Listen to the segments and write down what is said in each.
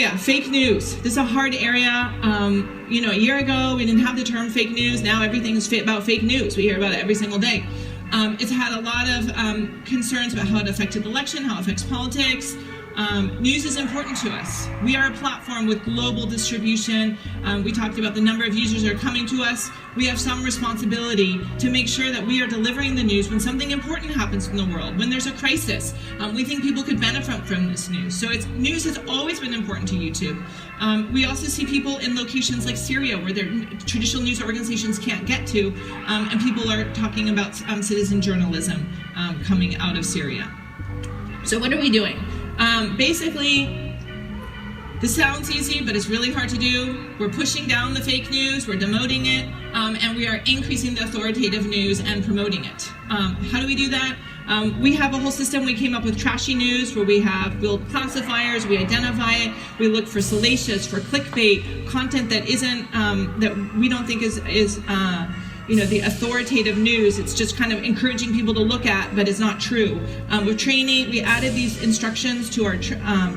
area, fake news. This is a hard area. You know, a year ago, we didn't have the term fake news. Now everything is about fake news. We hear about it every single day. It's had a lot of concerns about how it affected the election, how it affects politics. News is important to us. We are a platform with global distribution. We talked about the number of users that are coming to us. We have some responsibility to make sure that we are delivering the news when something important happens in the world, when there's a crisis. We think people could benefit from this news. So news has always been important to YouTube. We also see people in locations like Syria where their traditional news organizations can't get to, and people are talking about citizen journalism coming out of Syria. So what are we doing? Basically, this sounds easy, but it's really hard to do. We're pushing down the fake news, we're demoting it, and we are increasing the authoritative news and promoting it. How do we do that? We have a whole system. We came up with trashy news where we have built classifiers, we identify it, we look for salacious, for clickbait, content that isn't, that we don't think is you know, the authoritative news. It's just kind of encouraging people to look at, but it's not true. We're training, we added these instructions to our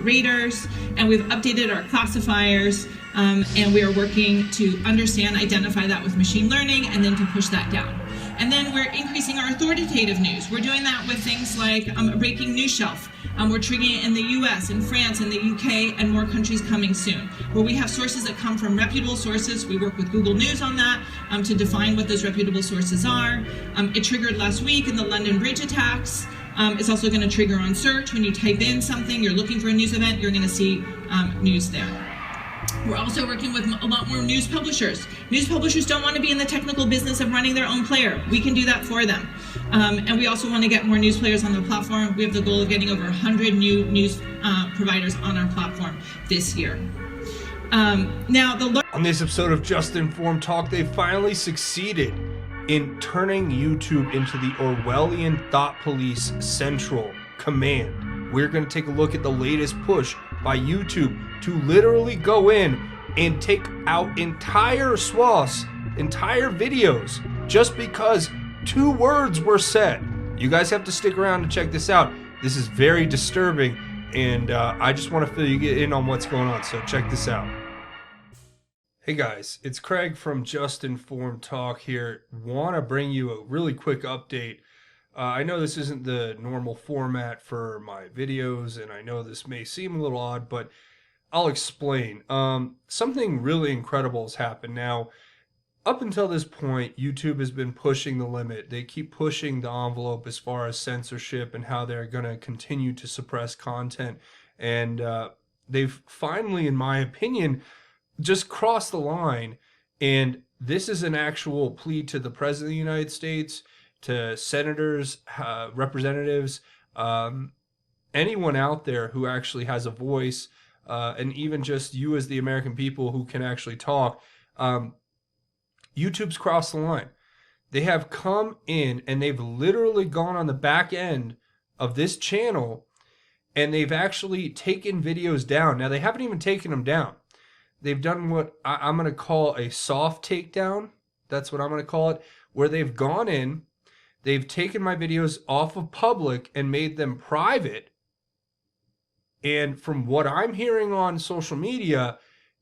raters, and we've updated our classifiers, and we are working to understand, identify that with machine learning, and then to push that down. And then we're increasing our authoritative news. We're doing that with things like a breaking news shelf. We're triggering it in the US, in France, in the UK, and more countries coming soon, where we have sources that come from reputable sources. We work with Google News on that to define what those reputable sources are. It triggered last week in the London Bridge attacks. It's also going to trigger on search. When you type in something, you're looking for a news event, you're going to see news there. We're also working with a lot more news publishers. News publishers don't want to be in the technical business of running their own player. We can do that for them. And we also want to get more news players on the platform. We have the goal of getting over 100 new news providers on our platform this year. On this episode of Just Informed Talk, they finally succeeded in turning YouTube into the Orwellian thought police central command. We're going to take a look at the latest push by YouTube to literally go in and take out entire swaths, entire videos, just because 2 words were said. You guys have to stick around to check this out. This is very disturbing, and I just want to fill you in on what's going on, so check this out. Hey guys, it's Craig from Just Informed Talk here. Want to bring you a really quick update. I know this isn't the normal format for my videos, and I know this may seem a little odd, but I'll explain. Something really incredible has happened. Now, up until this point, YouTube has been pushing the limit. They keep pushing the envelope as far as censorship and how they're going to continue to suppress content. And they've finally, in my opinion, just crossed the line. And this is an actual plea to the President of the United States, to senators, representatives, anyone out there who actually has a voice, and even just you as the American people who can actually talk. YouTube's crossed the line. They have come in and they've literally gone on the back end of this channel and they've actually taken videos down. Now, they haven't even taken them down. They've done what I'm going to call a soft takedown. That's what I'm going to call it, where they've gone in, they've taken my videos off of public and made them private. And from what I'm hearing on social media,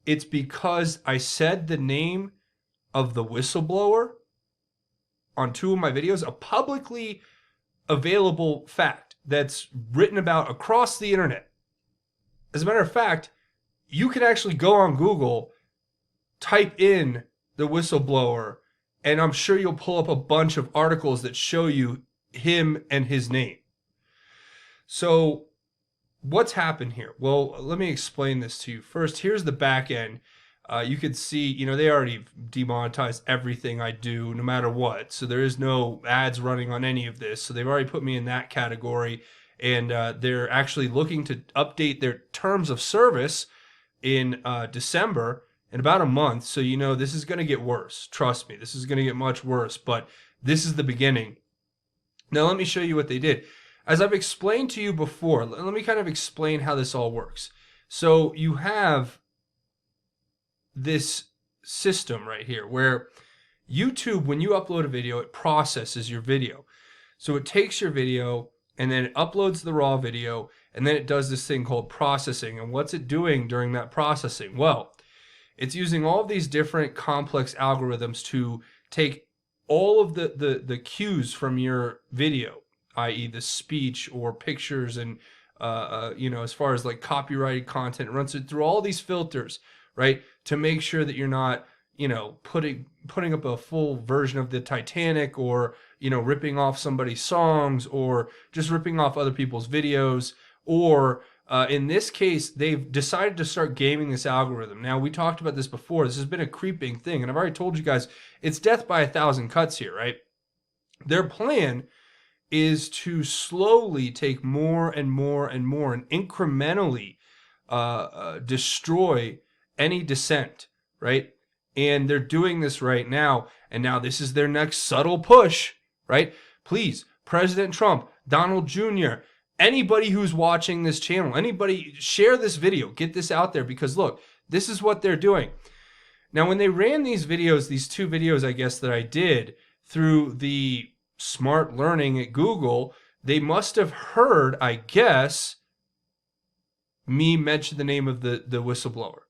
it's because I said the name of the whistleblower on 2 of my videos, a publicly available fact that's written about across the internet. As a matter of fact, you can actually go on Google, type in the whistleblower, and I'm sure you'll pull up a bunch of articles that show you him and his name. So what's happened here? Well, let me explain this to you. First, here's the back end. You could see, you know, they already demonetized everything I do, no matter what. So there is no ads running on any of this. So they've already put me in that category. And they're actually looking to update their terms of service in December, in about a month. So, you know, this is going to get worse. Trust me, this is going to get much worse. But this is the beginning. Now, let me show you what they did. As I've explained to you before, let me kind of explain how this all works. So you have this system right here where YouTube, when you upload a video, it processes your video. So it takes your video and then it uploads the raw video, and then it does this thing called processing. And what's it doing during that processing? Well, it's using all of these different complex algorithms to take all of the cues from your video, i.e. the speech or pictures, and as far as like copyrighted content, it runs it through all these filters, right, to make sure that you're not, putting up a full version of the Titanic, or ripping off somebody's songs, or just ripping off other people's videos, or in this case, they've decided to start gaming this algorithm. Now, we talked about this before. This has been a creeping thing, and I've already told you guys, it's death by 1,000 cuts here, right? Their plan is to slowly take more and more and more and incrementally destroy any dissent, right? And they're doing this right now, and now this is their next subtle push, right? Please, President Trump, Donald Jr., anybody who's watching this channel, anybody, share this video, get this out there, because look, this is what they're doing. Now, when they ran these videos, these 2 videos, I guess, that I did through the smart learning at Google, they must have heard, I guess, me mention the name of the whistleblower.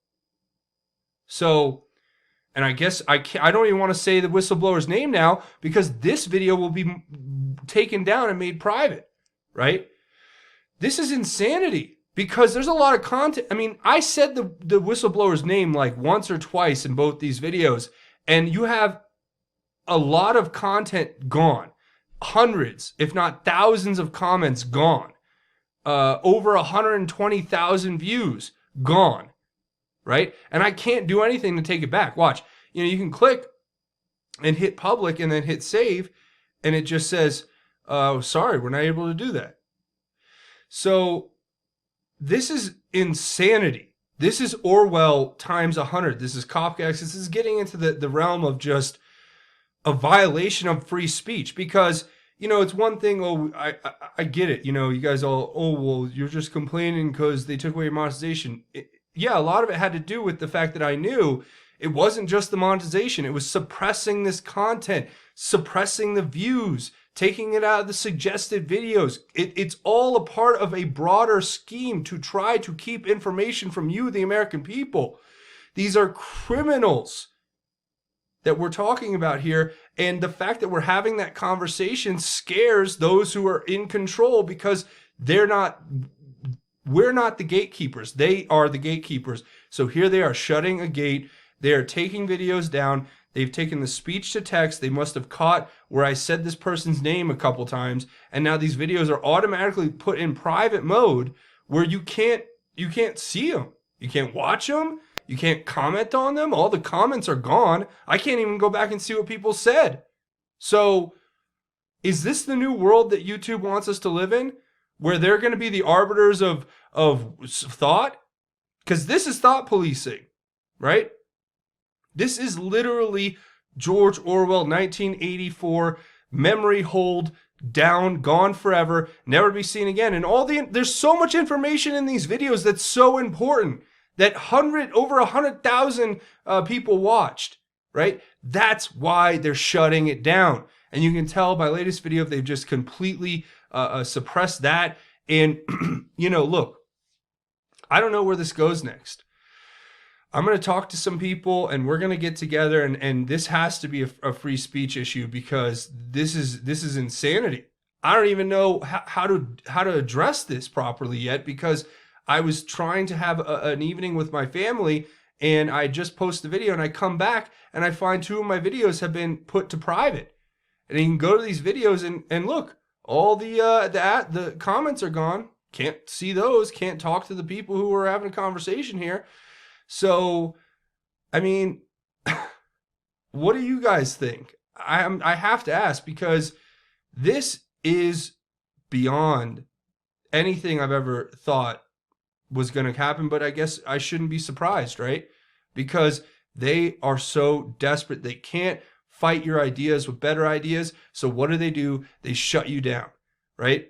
So, and I guess I don't even want to say the whistleblower's name now, because this video will be taken down and made private, right? This is insanity, because there's a lot of content. I mean, I said the whistleblower's name like once or twice in both these videos, and you have a lot of content gone. Hundreds, if not thousands of comments gone. Over 120,000 views gone, right? And I can't do anything to take it back. Watch, you can click and hit public and then hit save, and it just says, sorry, we're not able to do that. So this is insanity. This is Orwell times 100. This is Kafka. This is getting into the realm of just a violation of free speech, because, it's one thing, I get it. You guys all, well, you're just complaining because they took away your monetization. Yeah, a lot of it had to do with the fact that I knew it wasn't just the monetization. It was suppressing this content, suppressing the views, taking it out of the suggested videos. It's all a part of a broader scheme to try to keep information from you, the American people. These are criminals that we're talking about here. And the fact that we're having that conversation scares those who are in control, because we're not the gatekeepers. They are the gatekeepers. So here they are shutting a gate. They are taking videos down. They've taken the speech to text. They must have caught where I said this person's name a couple times. And now these videos are automatically put in private mode, where you can't see them. You can't watch them. You can't comment on them. All the comments are gone. I can't even go back and see what people said. So is this the new world that YouTube wants us to live in, where they're going to be the arbiters of thought? Because this is thought policing, right? This is literally George Orwell 1984, memory hold, down, gone forever, never to be seen again. And there's so much information in these videos that's so important that over 100,000 people watched, right? That's why they're shutting it down. And you can tell by latest video, they've just completely suppressed that. And, look, I don't know where this goes next. I'm going to talk to some people, and we're going to get together, and this has to be a free speech issue, because this is insanity. I don't even know how to address this properly yet, because I was trying to have an evening with my family, and I just post the video, and I come back and I find 2 of my videos have been put to private. And you can go to these videos and look, all the comments are gone. Can't see those. Can't talk to the people who are having a conversation here. So, I mean, what do you guys think? I have to ask, because this is beyond anything I've ever thought was going to happen. But I guess I shouldn't be surprised, right? Because they are so desperate. They can't fight your ideas with better ideas. So what do? They shut you down, right?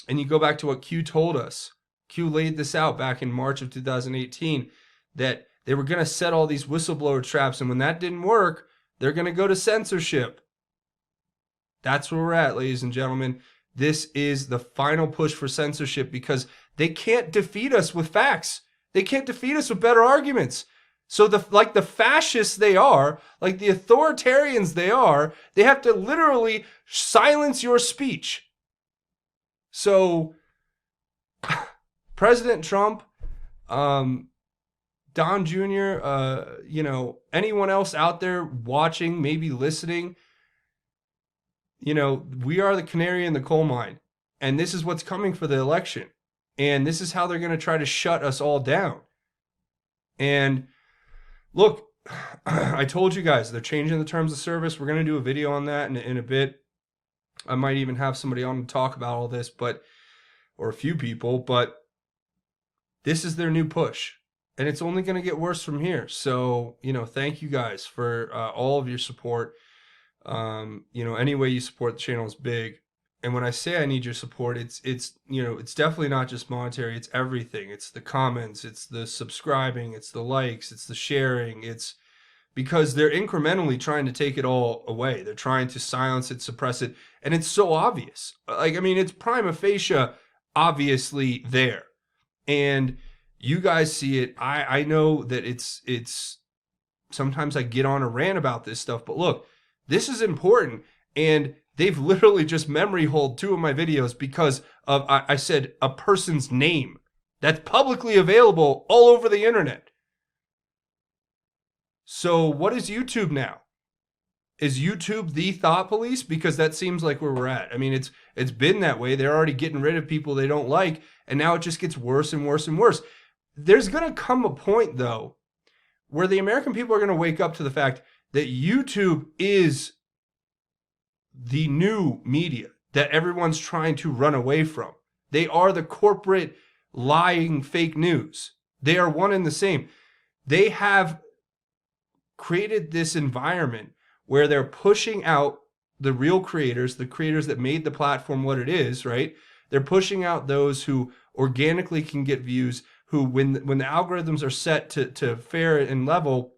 And you go back to what Q told us. Q laid this out back in March of 2018, that they were going to set all these whistleblower traps. And when that didn't work, they're going to go to censorship. That's where we're at, ladies and gentlemen. This is the final push for censorship because they can't defeat us with facts. They can't defeat us with better arguments. So like the fascists they are, like the authoritarians they are, they have to literally silence your speech. So President Trump, Don Jr., anyone else out there watching, maybe listening, we are the canary in the coal mine. And this is what's coming for the election. And this is how they're going to try to shut us all down. And look, I told you guys, they're changing the terms of service. We're going to do a video on that in a bit. I might even have somebody on to talk about all this, or a few people, but this is their new push. And it's only going to get worse from here. So, thank you guys for all of your support. Any way you support the channel is big. And when I say I need your support, it's definitely not just monetary. It's everything. It's the comments, it's the subscribing, it's the likes, it's the sharing. It's because they're incrementally trying to take it all away. They're trying to silence it, suppress it. And it's so obvious. It's prima facie obviously there. And you guys see it. I know that it's sometimes I get on a rant about this stuff, but look, this is important. And they've literally just memory holed 2 of my videos because of, I said, a person's name that's publicly available all over the internet. So what is YouTube now? Is YouTube the thought police? Because that seems like where we're at. It's been that way. They're already getting rid of people they don't like, and now it just gets worse and worse and worse. There's going to come a point, though, where the American people are going to wake up to the fact that YouTube is the new media that everyone's trying to run away from. They are the corporate lying fake news. They are one and the same. They have created this environment where they're pushing out the real creators, the creators that made the platform what it is, right? They're pushing out those who organically can get views, who when the algorithms are set to fair and level,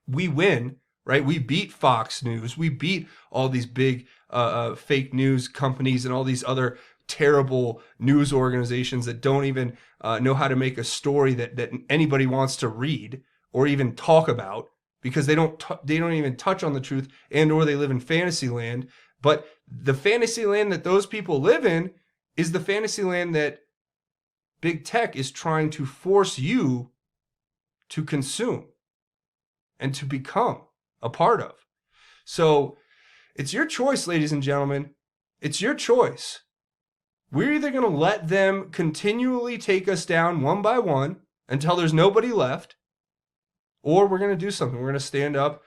we win. Right? We beat Fox News. We beat all these big fake news companies and all these other terrible news organizations that don't even know how to make a story that anybody wants to read or even talk about because they don't even touch on the truth and or they live in fantasy land. But the fantasy land that those people live in is the fantasy land that big tech is trying to force you to consume and to become a part of. So it's your choice, ladies and gentlemen. It's your choice. We're either going to let them continually take us down one by one until there's nobody left, or we're going to do something. We're going to stand up,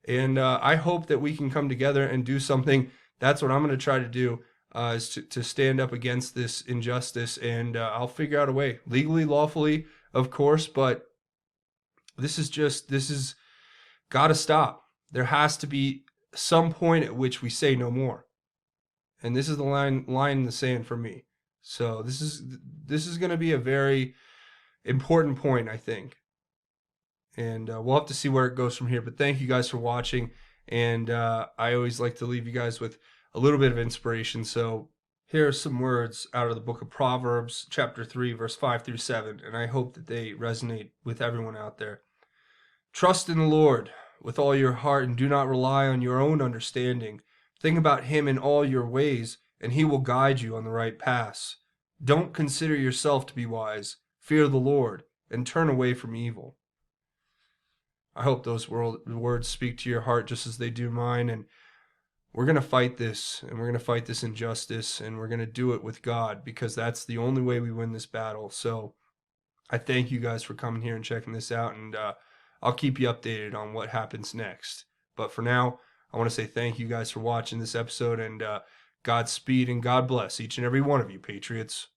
and I hope that we can come together and do something. That's what I'm going to try to do, is to stand up against this injustice, and I'll figure out a way, legally, lawfully, of course, but this is got to stop. There has to be some point at which we say no more. And this is the line in the sand for me. So this is going to be a very important point, I think. And we'll have to see where it goes from here. But thank you guys for watching. And I always like to leave you guys with a little bit of inspiration. So here are some words out of the book of Proverbs, chapter 3, verse 5 through 7. And I hope that they resonate with everyone out there. Trust in the Lord with all your heart and do not rely on your own understanding. Think about him in all your ways, and he will guide you on the right paths. Don't consider yourself to be wise. Fear the Lord and turn away from evil. I hope those words speak to your heart just as they do mine. And we're going to fight this, and we're going to fight this injustice, and we're going to do it with God, because that's the only way we win this battle. So I thank you guys for coming here and checking this out, and I'll keep you updated on what happens next. But for now, I want to say thank you guys for watching this episode, and Godspeed and God bless each and every one of you, Patriots.